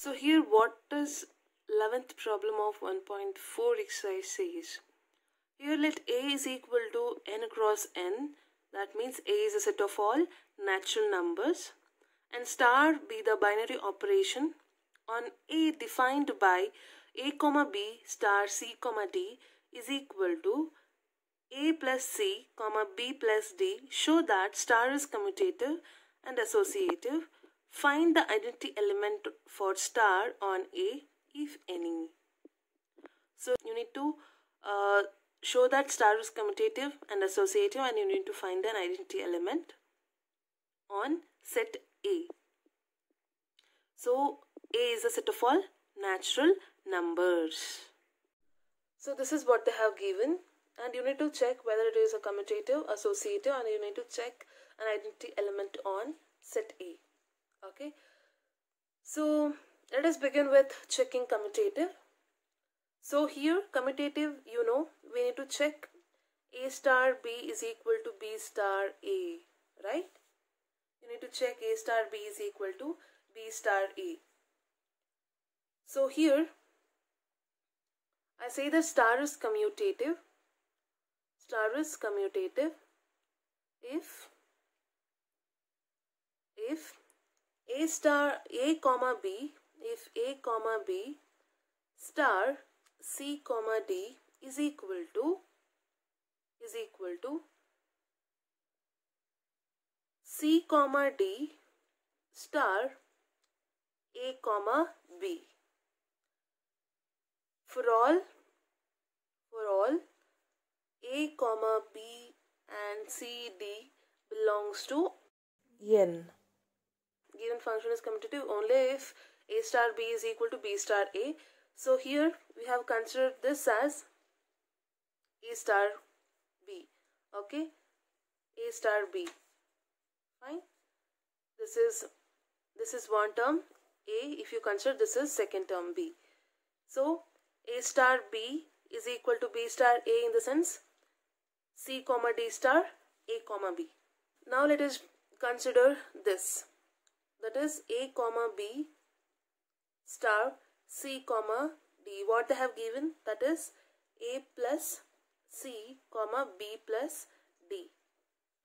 So here what does 11th problem of 1.4 exercise says? Here let A is equal to n cross n. That means A is a set of all natural numbers. And star be the binary operation on A defined by A comma B star C comma D is equal to A plus C comma B plus D. Show that star is commutative and associative. Find the identity element for star on A, if any. So you need to show that star is commutative and associative, and you need to find an identity element on set A. So A is a set of all natural numbers. So this is what they have given, and you need to check whether it is a commutative, associative, and you need to check an identity element on set A. Okay, so let us begin with checking commutative. So here commutative, you know, we need to check A star B is equal to B star A, right? You need to check A star B is equal to B star A. So here I say that star is commutative. Star is commutative if A star A comma B, if A comma B star C comma D is equal to C comma D star A comma B. For all A comma B and C D belongs to n. Given function is commutative only if A star B is equal to B star A. So here we have considered this as A star B. Okay, A star B. Fine. This is one term A. If you consider this is second term B. So A star B is equal to B star A in the sense C comma D star A comma B. Now let us consider this. That is A comma B star C comma D. What they have given, that is A plus C comma B plus D,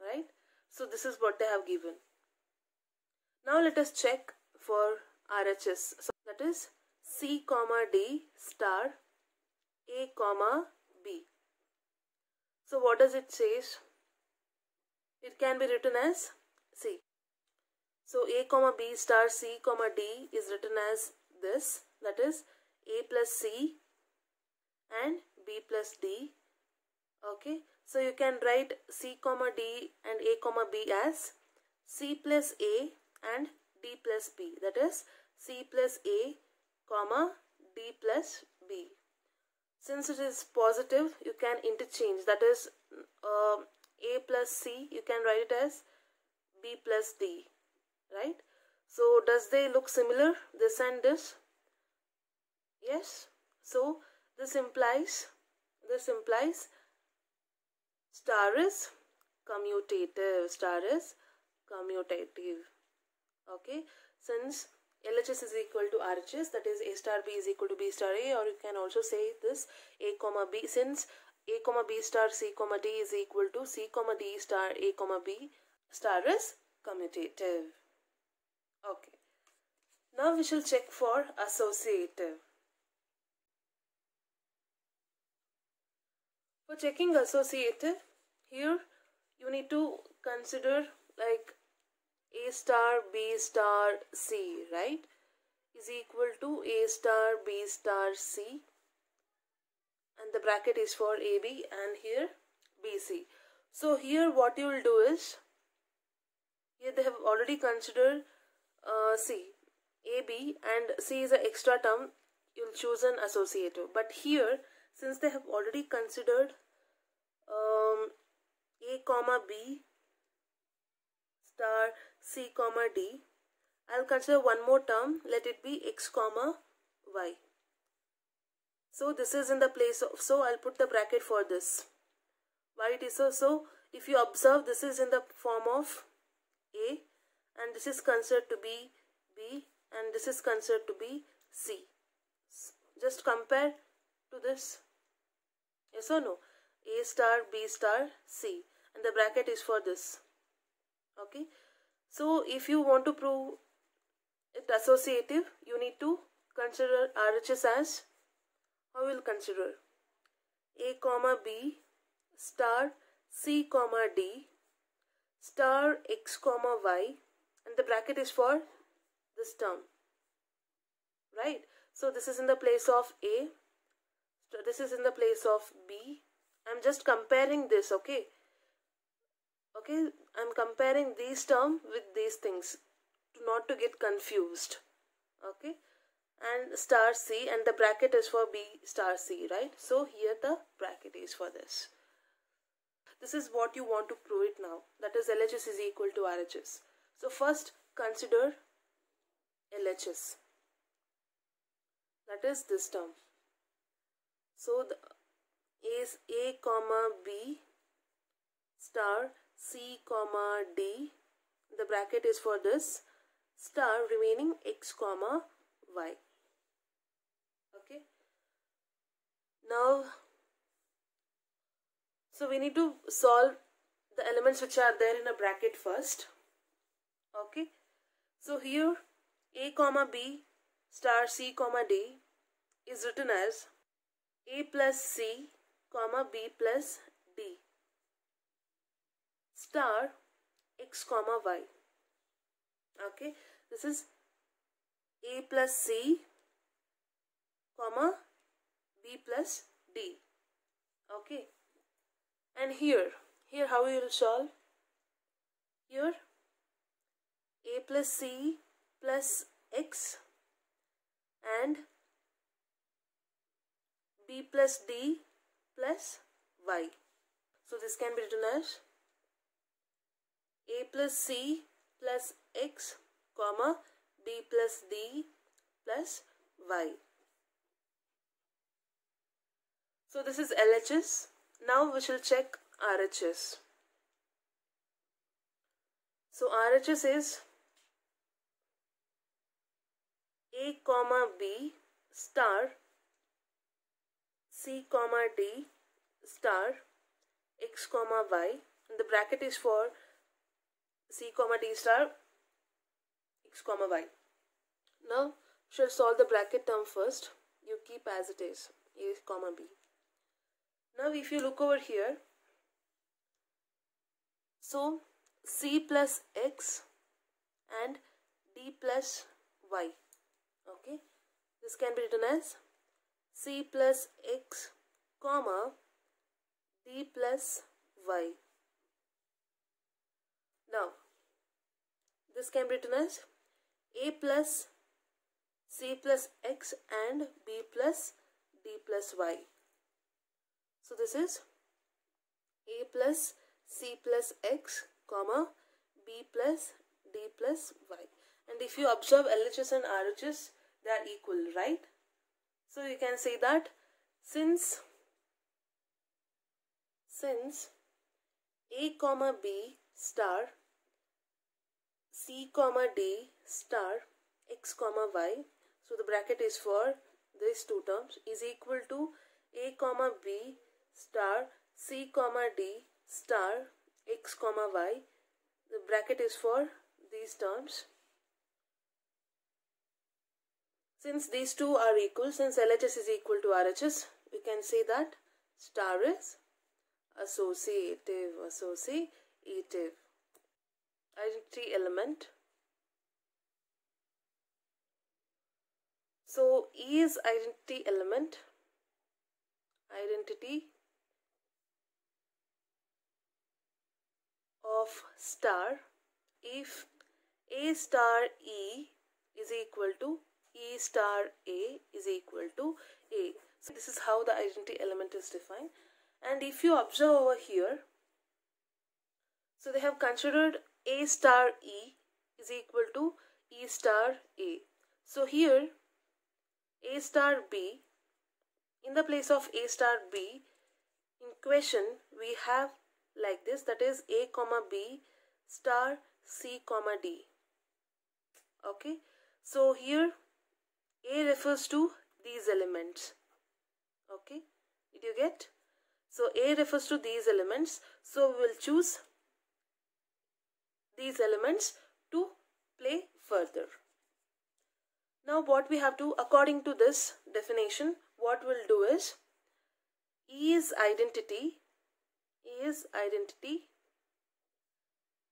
right? So this is what they have given. Now let us check for RHS. So that is C comma D star A comma B. So what does it say? It can be written as C. So A comma B star C comma D is written as this, that is A plus C and B plus D. Okay, so you can write C comma D and A comma B as C plus A and D plus B, that is C plus A comma D plus B. Since it is positive, you can interchange, that is A plus C, you can write it as B plus D, right? So does they look similar, this and this? Yes. So this implies star is commutative. Star is commutative. Okay. Since LHS is equal to RHS, that is A star B is equal to B star A, or you can also say this A comma B. Since A comma B star C comma D is equal to C comma D star A comma B, star is commutative. Okay. Now we shall check for associative. For checking associative, here you need to consider like A star B star C, right, is equal to A star B star C, and the bracket is for AB, and here BC. So here what you will do is, here they have already considered C, AB and C is an extra term, you will choose an associative. But here, since they have already considered A comma B star C comma D, I'll consider one more term, let it be X comma Y. So this is in the place of, so I'll put the bracket for this. Why it is so? So if you observe, this is in the form of A and this is considered to be B and this is considered to be C. Just compare to this. Yes or no? A star, B star, C, and the bracket is for this. Okay. So if you want to prove it associative, you need to consider RHS as, how will consider? A comma B star C comma D star X comma Y, and the bracket is for this term, right? So this is in the place of A, this is in the place of B. I'm just comparing this, okay? Okay, I'm comparing these terms with these things to not to get confused, okay? And star C, and the bracket is for B star C, right? So here the bracket is for this. This is what you want to prove it now, that is LHS is equal to RHS. So first consider LHS, that is this term. So the is A comma B star C comma D, the bracket is for this star remaining X comma Y. Okay. Now, so we need to solve the elements which are there in a bracket first. Okay. So here A comma B star C comma D is written as A plus C comma B plus D star X comma Y. Okay. This is A plus C comma B plus D. Okay. And here how you will solve? Here A plus C plus X and B plus D plus Y. So this can be written as A plus C plus X comma B plus D plus Y. So this is LHS. Now we shall check RHS. So RHS is A comma B star C comma D star X comma Y, and the bracket is for C comma D star X comma Y. Now we shall solve the bracket term first. You keep as it is, A comma B. Now if you look over here, so C plus X and D plus Y. Okay, this can be written as C plus X comma D plus Y. Now this can be written as A plus C plus X and B plus D plus Y. So this is A plus C plus X comma B plus D plus Y. And if you observe LHS and RHS, they are equal, right? So you can say that since A comma B star C comma D star X comma Y, so the bracket is for these two terms, is equal to A comma B star C comma D star X comma Y, the bracket is for these terms. Since these two are equal, since LHS is equal to RHS, we can say that star is associative. Identity element. So E is identity element. Identity of star if A star E is equal to E star A is equal to A. So this is how the identity element is defined. And if you observe over here, so they have considered A star E is equal to E star A. So here A star B, in the place of A star B, in question we have like this, that is A comma B star C comma D. Okay, So here A refers to these elements. Okay, did you get? So A refers to these elements. So we will choose these elements to play further. Now what we have to, according to this definition, what we'll do is E is identity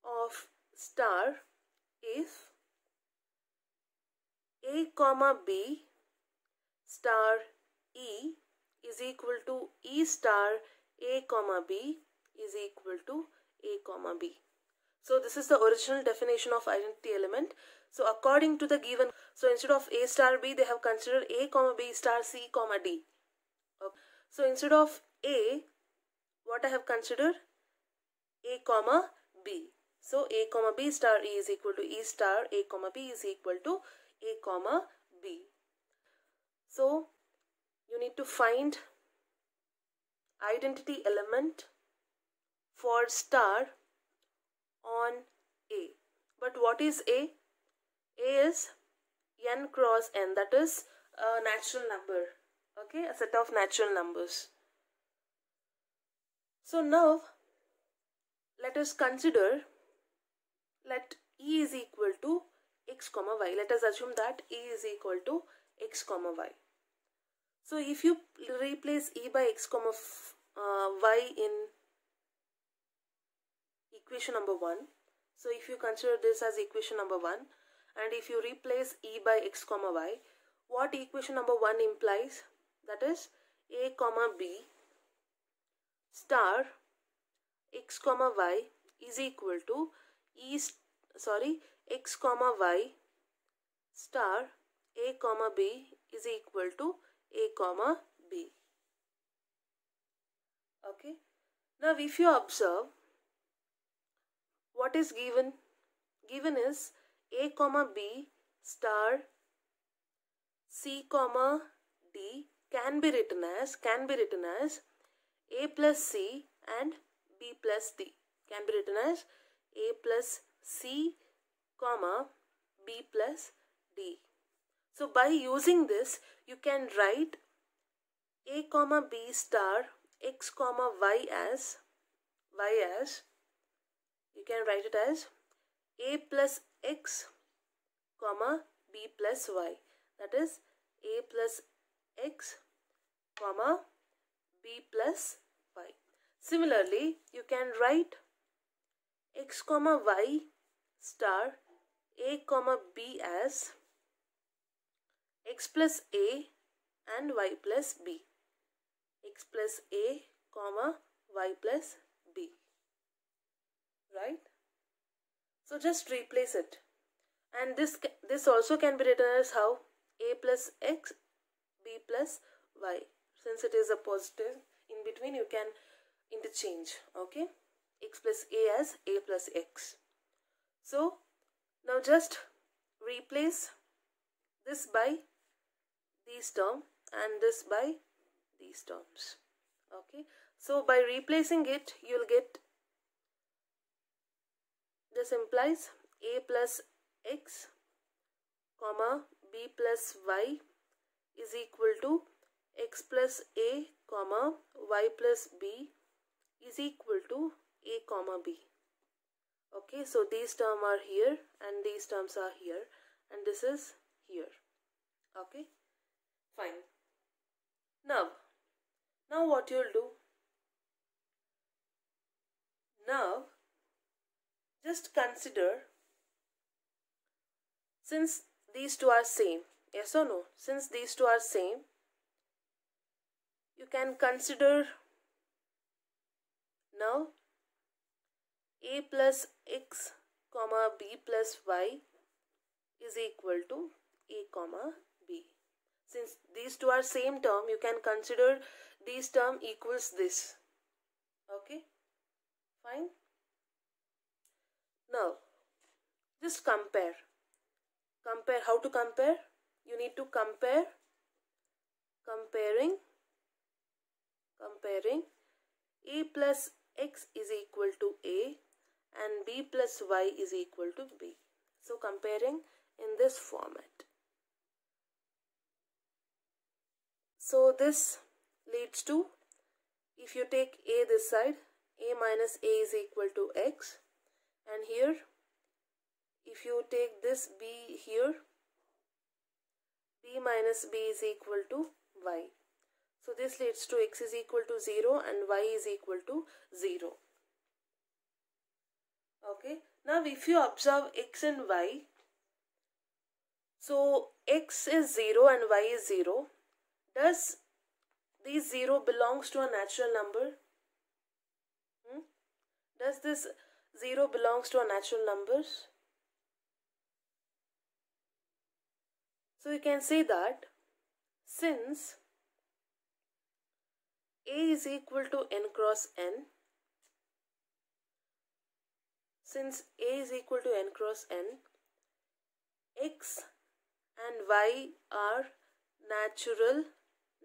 of star if A comma B star E is equal to E star A comma B is equal to A comma B. So this is the original definition of identity element. So according to the given, so instead of A star B, they have considered A comma B star C comma D. Okay. So instead of A, what I have considered? A comma B. So A comma B star E is equal to E star A comma B is equal to A comma B. So you need to find identity element for star on A. But what is A? A is n cross n, that is a natural number. Okay, a set of natural numbers. So now let us consider, let E is equal to x comma y. Let us assume that E is equal to x comma y. So if you replace E by x comma y in equation number 1, so if you consider this as equation number 1, and if you replace E by x comma y, what equation number 1 implies? That is A comma B star x comma y is equal to x comma y star A comma B is equal to A comma B. Okay. Now if you observe, what is given? Given is A comma B star C comma D can be written as A plus C and B plus D. Can be written as A plus C comma B plus D. So by using this, you can write A comma B star x comma y as you can write it as A plus x comma B plus y. That is A plus x comma B plus y. Similarly, you can write x comma y star A comma B as x plus A and y plus B. X plus A comma y plus B. Right? So just replace it. And this also can be written as how? A plus x, B plus y. Since it is a positive, in between you can interchange. Okay? X plus A as A plus x. So now just replace this by these terms and this by these terms. Okay? So by replacing it, you'll get, this implies A plus x comma B plus y is equal to x plus A comma y plus B is equal to A comma B. Okay, so these terms are here and these terms are here and this is here. Okay, fine. Now what you'll do? Now just consider, since these two are same, yes or no? Since these two are same, you can consider now A plus x comma B plus y is equal to A comma B. Since these two are same term, you can consider these term equals this. Okay, fine. Now just compare. How to compare? You need to comparing A plus x is equal to A and B plus y is equal to B. So comparing in this format. So this leads to, if you take a this side, a minus a is equal to x, and here if you take this b here, b minus b is equal to y. So this leads to x is equal to 0 and y is equal to 0. Okay, now if you observe x and y, so x is 0 and y is 0. Does these 0 belongs to a natural number? Does this 0 belongs to a natural numbers? So you can say that since a is equal to n cross n, since a is equal to n cross n, x and y are natural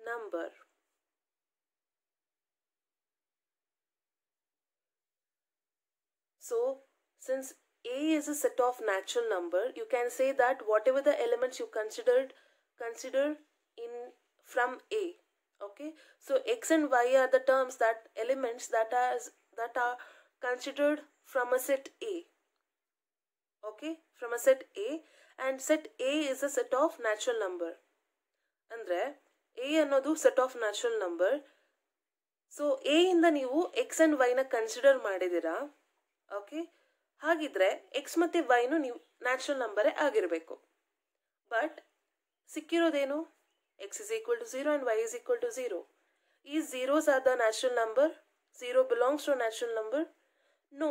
number. So since a is a set of natural number, you can say that whatever the elements you consider in from a. Okay, so x and y are the terms, that elements that are considered from a set A. Okay, from a set A, and set A is a set of natural number. Andre A ಅನ್ನೋದು set of natural number. So A ಇಂದ ನೀವು x and y ನ consider ಮಾಡಿದಿರಾ. Okay, ಹಾಗಿದ್ರೆ x ಮತ್ತೆ y ನು ನೀವು natural ನಂಬರೇ ಆಗಿರಬೇಕು. ಬಟ್ ಸಿಕ್ಕಿರೋದೇನು, x is equal to 0 and y is equal to 0. Is zeros are the natural number? 0 belongs to a natural number? No,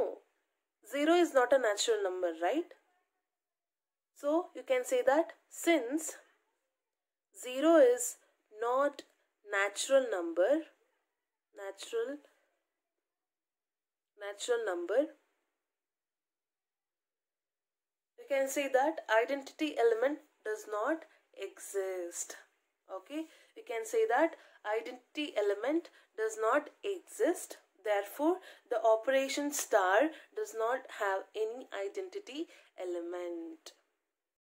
0 is not a natural number, right? So you can say that since 0 is not natural number, you can say that identity element does not exist. Okay, you can say that identity element does not exist. Therefore, the operation star does not have any identity element.